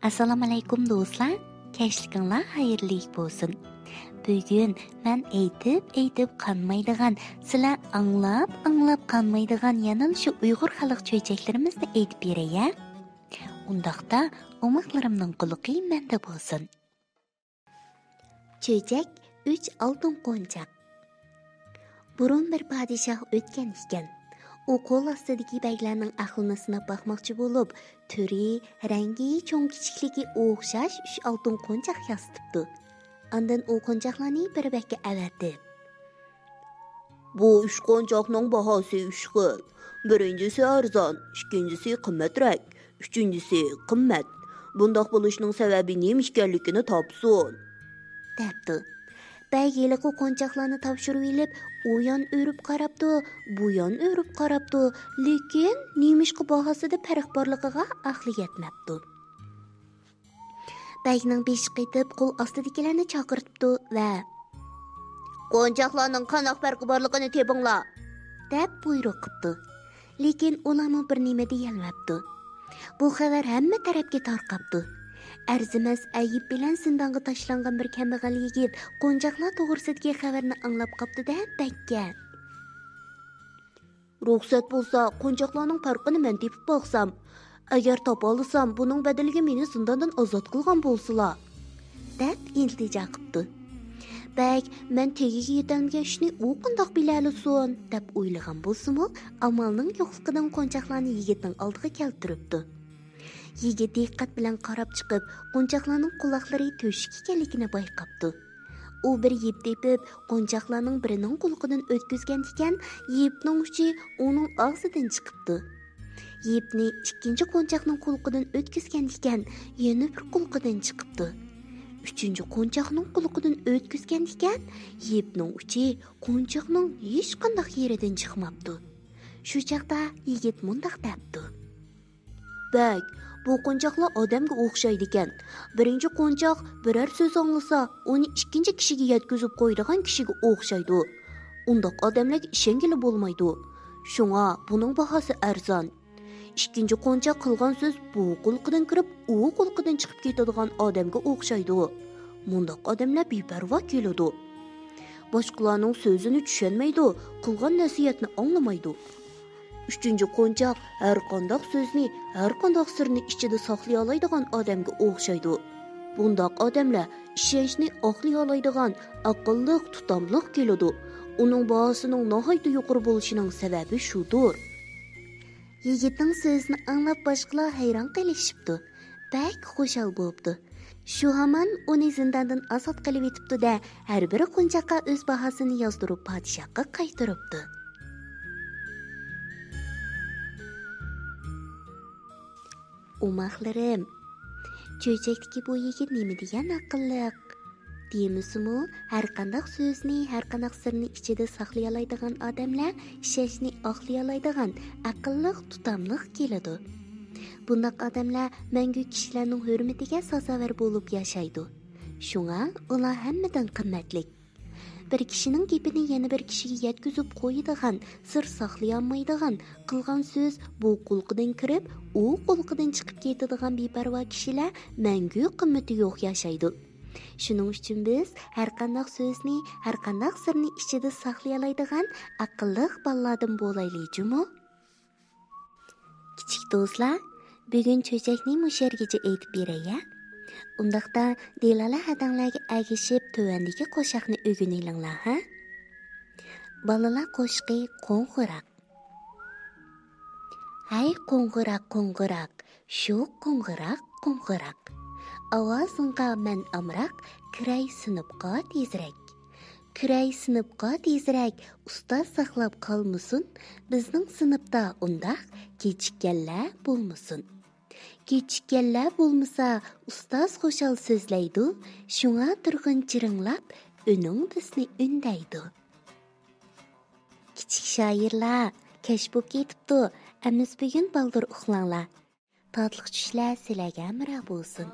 Assalamu alaykum do'stlar. Kechlikinglar xayrli bo'lsin. Bugun men aytib qanmaydigan, sizlar anglab qanmaydigan yana shu Uyg'ur xalq cho'ychaklarimizni aytib beray. Undaqda omoqlarimning quluqi menda bo'lsin. Cho'ychak 3 oltin qo'nchaq. Burun bir podshoh o'tgan ekan. U qo'l ostidagi baglarning aqlini sinab boqmoqchi bo'lib, turi, rangi, cho'ng kichikligi o'xshash 3 oltin qo'nchaq yasitibdi. Ondan u qo'nchaqlarni bir bakka avatdi. Bu 3 qo'nchaqning bahosi 3 xil. Birincisi arzon, ikkinchisi qimmatroq, uchinchisi qimmat. Bundoq bo'lishining sababi nima ekanligini topsin, debdi. Bag yiliqi qo'nchaqlarni topshirib elib, u yon o'rib qarabdi, bu yon o'rib qarabdi, lekin nemishqi bahosida farq borligiga aqli yetmabdi. Bagning beshi qaytib, qo'l ostidagilarni chaqirtibdi va qo'nchaqlarning qanaq farqi borligini tepinglar, deb buyruq qildi. Lekin ularni bir nima deyolmabdi. Bu xabar hamma tarafga tarqabdi. Arzimas ayib bilan zindonga tashlangan bir kambag'al yigit qo'nchaqlar to'g'risidagi xabarni anglab qopdi-da bakka. Ruxsat bo'lsa, qo'nchaqlarning farqini men tepib boqsam, agar topa olsam, buning badaliga meni zindondan ozod qilgan bo'lsalar, deb iltijo qildi. Bak, men tegiga yetolmagan ishni u qandoq bilalisin, deb o'ylagan bo'lsa-mu, amalning yo'qligidan qo'nchaqlarni yigitning oldiga keltiribdi. Yigit diqqat bilan qarab chiqib, qo'nchaqlarning quloqlari to'shik ekanligini bayqabdi. U bir yeb tepib, qo'nchaqlarning birining quloqidan o'tkazgan ekan, yebning uchi uning og'zidan chiqibdi. Yebni ikkinchi qo'nchaqning quloqidan o'tkazgan ekan, yana bir quloqidan chiqibdi. Uchinchi qo'nchaqning quloqidan o'tkazgan ekan, yebning uchi qo'nchaqning hech qanday yeridan chiqmabdi. Shu chaqda yigit mundaq debdi. Bak, bu qo'nchaqlar odamga o'xshaydi ekan. Birinchi qo'nchaq biror so'z anglasa, uni ikkinchi kishiga yetkazib qo'yadigan kishiga o'xshaydi. Undoq odamlarga ishongili bo'lmaydi. Shunga buning bahosi arzon. Ikkinchi qo'nchaq qilgan so'z bu quloqdan kirib, u quloqdan chiqib ketadigan odamga o'xshaydi. Mundoq odamlar beparvo keladi. Boshqalarning so'zini tushunmaydi, qilgan nasihatni anglamaydi. Uchinchi qo'nchaq har qanday so'zni, har qanday sirni ichida saqlay oladigan odamga o'xshaydi. Bundoq odamlar ishonchni oqlay oladigan, aqlli, tutamli keladi. Uning bahosining nihoyatda yuqori bo'lishining sababi shudir. Yigitning so'zini anglab boshqalar hayron qolishibdi. Bak xushal bo'libdi. Shu hamon uni zindondan ozod qilib etibdi-da, har bir qo'nchaqqa o'z bahosini yozdirib podshohga qaytaribdi. Umoqlarim, cho'chakdagi bu yigit nima degan aqlliq? Deymisimu, har qanday so'zni, har qanday sirni ichida saqlay oladigan odamlar ishonchni oqlay oladigan, aqlli, tutamli keladi. Bundoq odamlar mangu kishilarning hurmatiga sazovor bo'lib yashaydi. Shunga ular hammadan qimmatli. Bir kishining gapini yana bir kishiga yetkazib qo'yadigan, sir saqlay olmaydigan, qilgan so'z bu quloqidan kirib, u quloqidan chiqib ketadigan beparvo kishilar mangu qimmati yo'q yashaydi. Shuning uchun biz har qanday so'zni, har qanday sirni ichida saqlay oladigan aqlli bolalardan bo'laylik-mi? Kichik do'stlar, bugun cho'chakni mushargacha aytib beray. Undaqda delala hadanglarga agishib tuvandagi qo'shiqni o'rganinglar, ha? Balalar qo'shiqi qo'ng'iroq. Hay qo'ng'iroq, qo'ng'iroq, shu qo'ng'iroq. Ovozingga men amroq, kiray sinibqa tezrak. Kiray sinibqa tezrak, ustoz saqlab qolmasin, bizning sinibda undaq kechikkanlar bo'lmasin. Kechikkanlar bo'lmasa, ustoz xo'shal so'zlaydi, shunga turg'in chiringlab, uning bizni undaydi. Kichik shoirlar, kech bo'lib ketibdi, amiz bugun baldir uxlanglar. Tatliq tushlar sizlarga amra bo'lsin.